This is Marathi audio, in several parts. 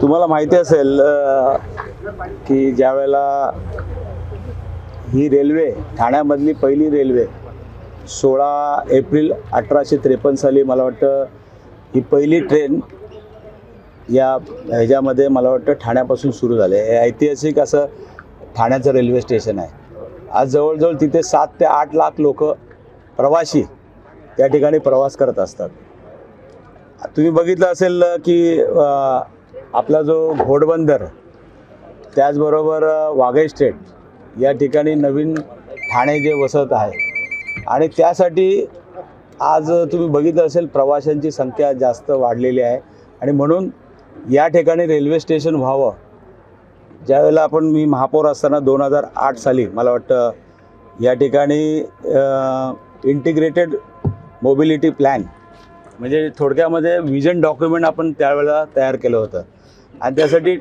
तुम्हाला माहिती असेल की ज्यावेळेला ही रेल्वे ठाण्यामधली पहिली रेल्वे 16 एप्रिल 1853 साली मला वाटतं ही पहिली ट्रेन या ह्याच्यामध्ये मला वाटतं ठाण्यापासून सुरू झाले. हे ऐतिहासिक असं ठाण्याचं रेल्वे स्टेशन आहे. आज जवळजवळ तिथे 7 ते 8 लाख लोक प्रवासी त्या ठिकाणी प्रवास करत असतात. तुम्ही बघितलं असेल की आपला जो घोडबंदर त्याचबरोबर वाघई स्टेट या ठिकाणी नवीन ठाणे जे वसत आहे आणि त्यासाठी आज तुम्ही बघितलं असेल प्रवाशांची संख्या जास्त वाढलेली आहे आणि म्हणून या ठिकाणी रेल्वे स्टेशन व्हावं. ज्यावेळेला मी महापौर असताना 2008 साली मला वाटतं या ठिकाणी इंटिग्रेटेड मोबिलिटी प्लॅन म्हणजे थोडक्यामध्ये विजन डॉक्युमेंट आपण त्यावेळेला तयार केलं होतं आणि त्यासाठी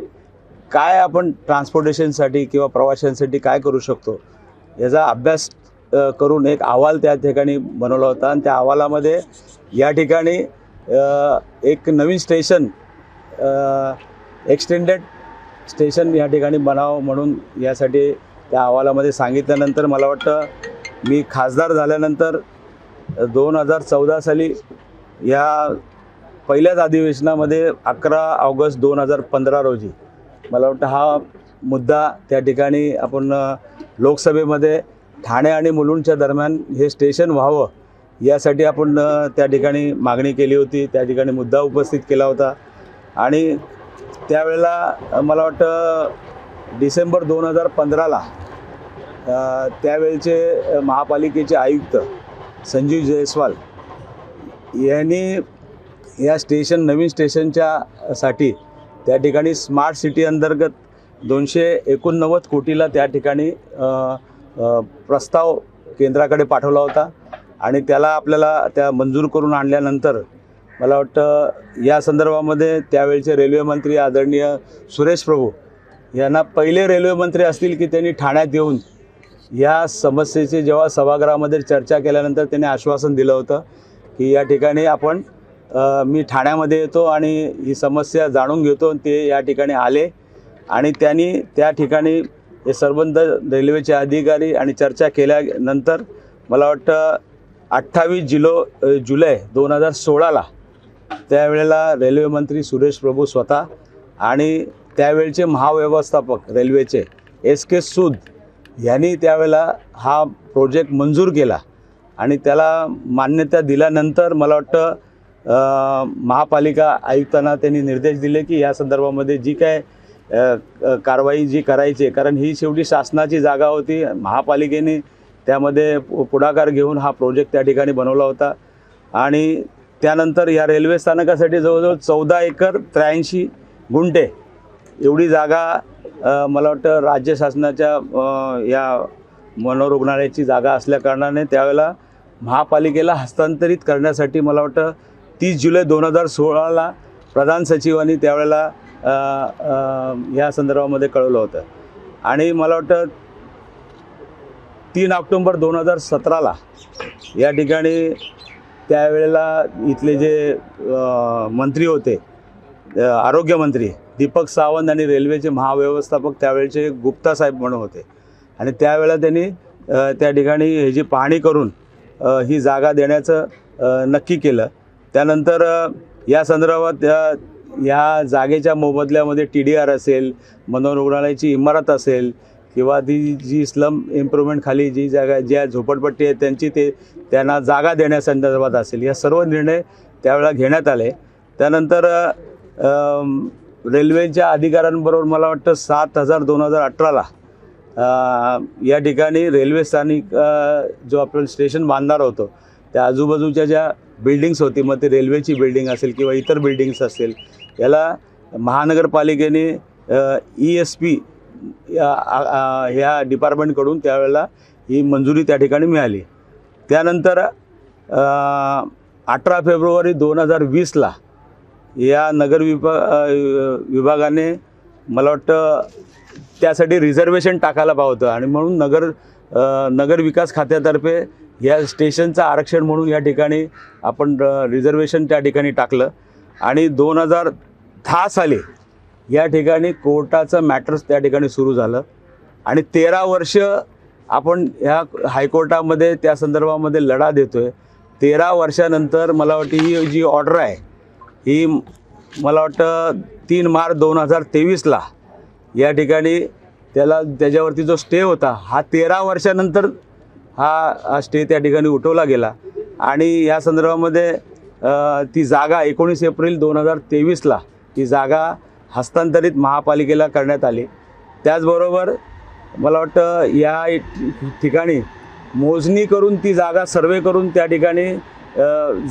काय आपण ट्रान्सपोर्टेशनसाठी किंवा प्रवाशांसाठी काय करू शकतो याचा अभ्यास करून एक अहवाल त्या ठिकाणी बनवला होता आणि त्या अहवालामध्ये या ठिकाणी एक नवीन स्टेशन एक्सटेंडेड स्टेशन या ठिकाणी बनावं म्हणून यासाठी त्या अहवालामध्ये सांगितल्यानंतर मला वाटतं मी खासदार झाल्यानंतर 2014 साली या पहिल्याच अधिवेशनामध्ये 11 ऑगस्ट 2015 रोजी मला वाटतं हा मुद्दा त्या ठिकाणी आपण लोकसभेमध्ये ठाणे आणि मुलुंडच्या दरम्यान हे स्टेशन व्हावं यासाठी आपण त्या ठिकाणी मागणी केली होती. त्या ठिकाणी मुद्दा उपस्थित केला होता आणि त्यावेळेला मला वाटतं डिसेंबर 2015ला त्यावेळचे महापालिकेचे आयुक्त संजीव जयस्वाल यांनी या नवीन स्टेशनच्या साठी त्या ठिकाणी स्मार्ट सिटी अंतर्गत 289 कोटीला त्या ठिकाणी प्रस्ताव केंद्राकडे पाठवला होता आणि त्याला आपल्याला त्या मंजूर करून आणल्यानंतर मला वाटतं या संदर्भामध्ये त्यावेळचे रेल्वे मंत्री आदरणीय सुरेश प्रभू यांना पहिले रेल्वे मंत्री असतील की त्यांनी ठाण्यात येऊन या समस्येची जेव्हा सभागृहामध्ये चर्चा केल्यानंतर त्यांनी आश्वासन दिलं होतं की या ठिकाणी मी ठाण्यामध्ये येतो आणि ही समस्या जाणून घेतो. ते या ठिकाणी आले आणि त्यांनी त्या ठिकाणी हे संबंध रेल्वेचे अधिकारी आणि चर्चा केल्यानंतर मला वाटतं 28 जुलै 2016ला त्यावेळेला रेल्वे मंत्री सुरेश प्रभू स्वतः आणि त्यावेळचे महाव्यवस्थापक रेल्वेचे SK सूद यांनी त्यावेळेला हा प्रोजेक्ट मंजूर केला आणि त्याला मान्यता दिल्यानंतर मला वाटतं महापालिका आयुक्तांना त्यांनी निर्देश दिले की या संदर्भामध्ये जी काय कारवाई जी करायची कारण ही शेवटी शासनाची जागा होती. महापालिकेने त्यामध्ये पुढाकार घेऊन हा प्रोजेक्ट त्या ठिकाणी बनवला होता आणि त्यानंतर या रेल्वे स्थानकासाठी जवळजवळ 14 एकर 83 गुंठे एवढी जागा मला वाटतं राज्य शासनाच्या या मनोरुग्णालयाची जागा असल्याकारणाने त्यावेळेला महापालिकेला हस्तांतरित करण्यासाठी मला वाटतं 30 जुलै 2016ला प्रधान सचिवांनी त्यावेळेला या संदर्भामध्ये कळवलं होतं आणि मला वाटतं 3 ऑक्टोबर 2017ला या ठिकाणी त्यावेळेला इथले जे मंत्री होते आरोग्यमंत्री दीपक सावंत आणि रेल्वेचे महाव्यवस्थापक त्यावेळचे गुप्ता साहेब म्हणून होते आणि त्यावेळेला त्यांनी त्या ठिकाणी ह्याची पाहणी करून ही जागा देण्याचं नक्की केलं. त्यानंतर या संदर्भात या जागेच्या मोबदल्यामध्ये TDR असेल, मनोरुग्णालयाची इमारत असेल किंवा ती जी स्लम इम्प्रूव्हमेंट खाली जी जागा ज्या झोपडपट्टी आहे त्यांना जागा देण्यासंदर्भात असेल या सर्व निर्णय त्यावेळेला घेण्यात आले. त्यानंतर रेल्वेच्या अधिकाऱ्यांबरोबर मला वाटतं 7/2018ला या ठिकाणी रेल्वे स्थानिक जो आपण स्टेशन बांधणार होतो त्या आजूबाजूच्या ज्या बिल्डिंग्स होती मग ते रेल्वेची बिल्डिंग असेल किंवा इतर बिल्डिंग्स असेल याला महानगरपालिकेने ESP ह्या डिपार्टमेंटकडून त्यावेळेला ही मंजुरी त्या ठिकाणी मिळाली. त्यानंतर 18 फेब्रुवारी 2020ला या नगर विभागाने मला वाटतं त्यासाठी रिझर्वेशन टाकायला पाहिजे होतं आणि म्हणून नगर विकास खात्यातर्फे या स्टेशनचं आरक्षण म्हणून या ठिकाणी आपण रिझर्वेशन त्या ठिकाणी टाकलं आणि 2010 साली या ठिकाणी कोर्टाचं मॅटर्स त्या ठिकाणी सुरू झालं आणि 13 वर्ष आपण ह्या हायकोर्टामध्ये त्या संदर्भामध्ये लढा देतोय. 13 वर्षानंतर मला वाटतं ही जी ऑर्डर आहे ही मला वाटतं 3 मार्च 2023ला या ठिकाणी त्याच्यावरती जो स्टे होता हा 13 वर्षानंतर हा स्टे त्या ठिकाणी उठवला गेला आणि या संदर्भामध्ये ती जागा 19 एप्रिल 2023ला ती जागा हस्तांतरित महापालिकेला करण्यात आली. त्याचबरोबर मला वाटतं या ठिकाणी मोजणी करून ती जागा सर्वे करून त्या ठिकाणी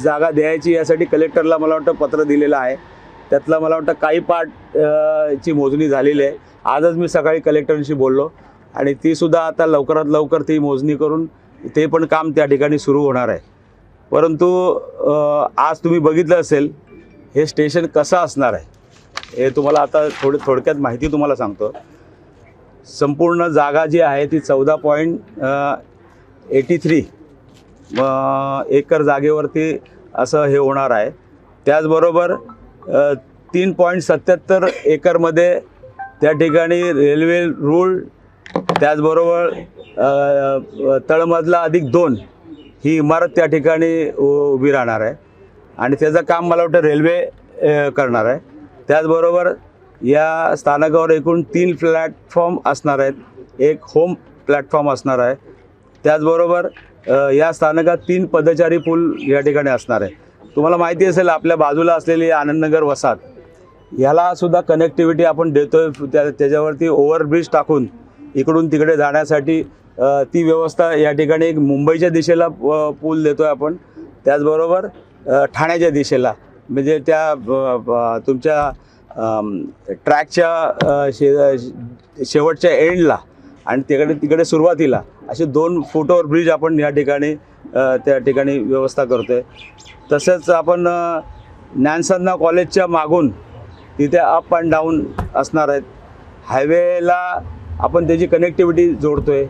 जागा द्यायची यासाठी कलेक्टरला मला वाटतं पत्र दिलेलं आहे. त्यातलं मला वाटतं काही पार्ट ची मोजणी झालेली आहे. आजच मी सकाळी कलेक्टरशी बोललो आणि तीसुद्धा आता लवकरात लवकर ती मोजणी करून ते पण काम त्या ठिकाणी सुरू होणार आहे. परंतु आज तुम्ही बघितलं असेल हे स्टेशन कसं असणार आहे हे तुम्हाला आता थोडक्यात माहिती तुम्हाला सांगतो. संपूर्ण जागा जी आहे ती 14.83 एकर जागेवरती असं हे होणार आहे. त्याचबरोबर 3.77 एकरमध्ये त्या ठिकाणी रेल्वे रूळ, त्याचबरोबर तळमजला +2 ही इमारत त्या ठिकाणी उभी राहणार आहे आणि त्याचं काम मला वाटतं रेल्वे करणार आहे. त्याचबरोबर या स्थानकावर एकूण 3 प्लॅटफॉर्म असणार आहेत, एक होम प्लॅटफॉर्म असणार आहे. त्याचबरोबर या स्थानकात 3 पदचारी पूल या ठिकाणी असणार आहे. तुम्हाला माहिती असेल आपल्या बाजूला असलेली आनंदनगर वसाहत याला सुद्धा कनेक्टिव्हिटी आपण देतोय. त्याच्यावरती ओव्हरब्रिज टाकून इकडून तिकडे जाण्यासाठी ती व्यवस्था या ठिकाणी एक मुंबईच्या दिशेला पूल देतोय आपण. त्याचबरोबर ठाण्याच्या दिशेला म्हणजे त्या तुमच्या ट्रॅकच्या शेवटच्या एंडला आणि तिकडे सुरुवातीला असे 2 फुटओव्हर ब्रिज आपण या ठिकाणी त्या ठिकाणी व्यवस्था करतोय. तसंच आपण ज्ञानसाधना कॉलेजच्या मागून तिथे अप अँड डाऊन असणार आहेत. हायवेला आपण त्याची कनेक्टिव्हिटी जोडतोय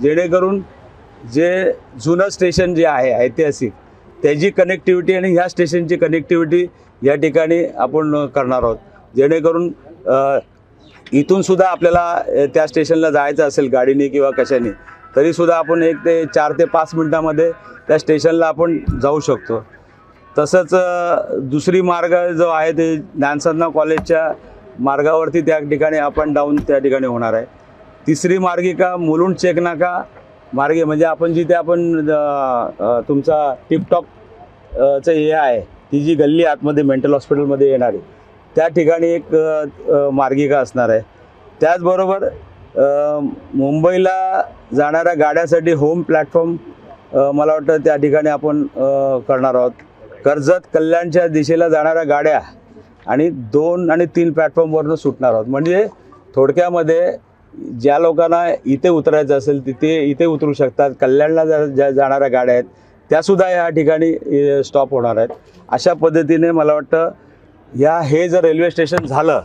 जेणेकरून जे जुनं स्टेशन जे आहे ऐतिहासिक त्याची कनेक्टिव्हिटी आणि ह्या स्टेशनची कनेक्टिव्हिटी या ठिकाणी आपण करणार आहोत. जेणेकरून इथूनसुद्धा आपल्याला त्या स्टेशनला जायचं असेल गाडीने किंवा कशाने तरीसुद्धा आपण 1 ते 4 ते 5 मिनटामध्ये त्या स्टेशनला आपण जाऊ शकतो. तसंच दुसरी मार्ग जो आहे ते ज्ञानसाधना कॉलेजच्या मार्गावरती त्या ठिकाणी अप अँड डाऊन त्या ठिकाणी होणार आहे. तिसरी मार्गिका मुलुंड चेकनाका मार्गे म्हणजे आपण जिथे आपण तुमचा टिपटॉपचं हे आहे ती जी गल्ली आतमध्ये मेंटल हॉस्पिटलमध्ये येणारी त्या ठिकाणी एक मार्गिका असणार आहे. त्याचबरोबर मुंबईला जाणाऱ्या गाड्यासाठी होम प्लॅटफॉर्म मला वाटतं त्या ठिकाणी आपण करणार आहोत. कर्जत कल्याणच्या दिशेला जाणाऱ्या गाड्या आणि 2 आणि 3 प्लॅटफॉर्मवरनं सुटणार आहोत. म्हणजे थोडक्यामध्ये ज्या लोकांना इथे उतरायचं असेल इथे उतरू शकतात. कल्याणला ज्या जाणाऱ्या गाड्या आहेत त्यासुद्धा या ठिकाणी स्टॉप होणार आहेत. अशा पद्धतीने मला वाटतं हे जर रेल्वे स्टेशन झालं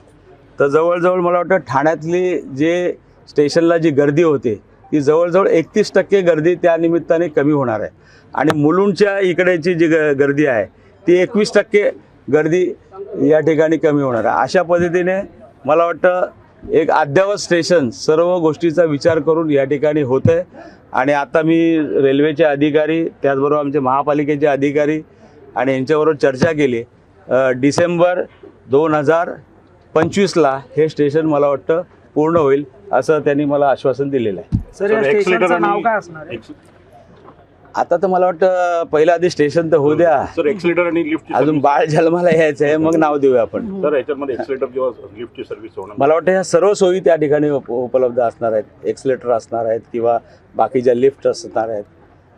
तर जवळजवळ मला वाटतं ठाण्यातली जे स्टेशनला जी गर्दी होती ती जवळजवळ 31% गर्दी त्या निमित्ताने कमी होणार आहे आणि मुलुंडच्या इकडेची जी गर्दी आहे ती 21% गर्दी या ठिकाणी कमी होणार आहे. अशा पद्धतीने मला वाटतं एक अद्ययावत स्टेशन सर्व गोष्टीचा विचार करून या ठिकाणी होतं आहे आणि आता मी रेल्वेचे अधिकारी त्याचबरोबर आमचे महापालिकेचे अधिकारी आणि यांच्याबरोबर चर्चा केली. डिसेंबर 2025ला हे स्टेशन मला वाटतं पूर्ण होईल असं त्यांनी मला आश्वासन दिलेलं आहे. सर या स्टेशनचं नाव काय असणार आहे? आता तर मला वाटतं पहिला आधी स्टेशन तर होऊ द्या. सर एक्सिलेटर आणि लिफ्ट अजून बाळ जन्माला यायचं आहे मग नाव देऊया आपण. सर याच्यामध्ये एक्सिलेटर किंवा लिफ्टची सर्व्हिस होणार. मला वाटतं ह्या सर्व सोयी त्या ठिकाणी उपलब्ध असणार आहेत. एक्सिलेटर असणार आहेत किंवा बाकीच्या लिफ्ट असणार आहेत.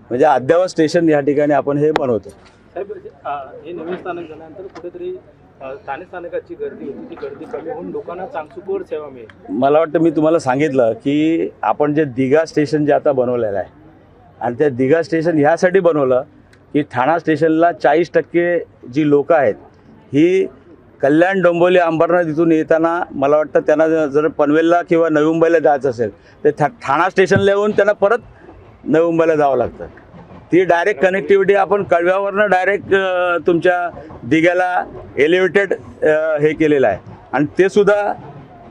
म्हणजे अद्ययावत स्टेशन या ठिकाणी आपण हे बनवतो. साहेब हे नवीन स्थानक झाल्यानंतर कुठेतरी ठाणे स्थानकाची गर्दी होती ती गर्दी कमी होऊन लोकांना चांगसुपर सेवा मिळेल. मला वाटतं मी तुम्हाला सांगितलं की आपण जे दिघा स्टेशन जे आता बनवलेलं आहे आणि त्या दिघा स्टेशन ह्यासाठी बनवलं की ठाणा स्टेशनला 40% जी लोकं आहेत ही कल्याण डोंबिवली अंबरनाथ इथून येताना मला वाटतं त्यांना जर पनवेलला किंवा नवी मुंबईला जायचं असेल तर ठाणा स्टेशनला येऊन त्यांना परत नवी मुंबईला जावं लागतं. ती डायरेक्ट कनेक्टिव्हिटी आपण कळव्यावरनं डायरेक्ट तुमच्या दिघ्याला एलिव्हेटेड हे केलेलं आहे आणि ते सुद्धा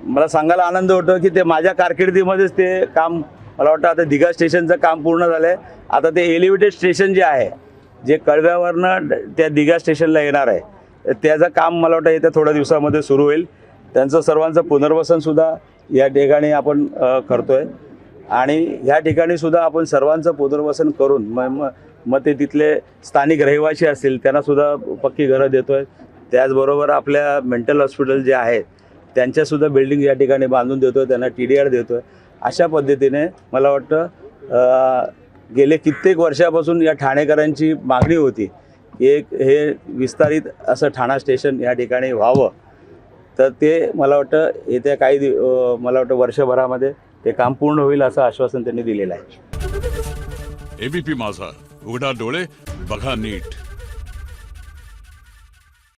मला सांगायला आनंद होतो की ते माझ्या कारकिर्दीमध्येच ते काम, मला वाटतं आता दिघा स्टेशनचं काम पूर्ण झालं आहे. आता ते एलिव्हेटेड स्टेशन जे आहे, जे कळव्यावरनं त्या दिघा स्टेशनला येणार आहे, त्याचं काम मला वाटतं येत्या थोड्या दिवसामध्ये सुरू होईल. त्यांचं सर्वांचं पुनर्वसनसुद्धा या ठिकाणी आपण करतो आहे. आणि ह्या ठिकाणीसुद्धा आपण सर्वांचं पुनर्वसन करून मग ते तिथले स्थानिक रहिवासी असतील त्यांनासुद्धा पक्की घरं देतो आहे. त्याचबरोबर आपल्या मेंटल हॉस्पिटल जे आहेत त्यांच्यासुद्धा बिल्डिंग या ठिकाणी बांधून देतो आहे, त्यांना TDR देतो आहे. अशा पद्धतीने मला वाटतं गेले कित्येक वर्षापासून या ठाणेकरांची मागणी होती हे विस्तारित असं ठाणा स्टेशन या ठिकाणी व्हावं. तर ते मला वाटतं येत्या काही मला वाटतं वर्षभरामध्ये ते काम पूर्ण होईल असं आश्वासन त्यांनी दिलेलं आहे. ABP माझा, उघडा डोळे बघा नीट.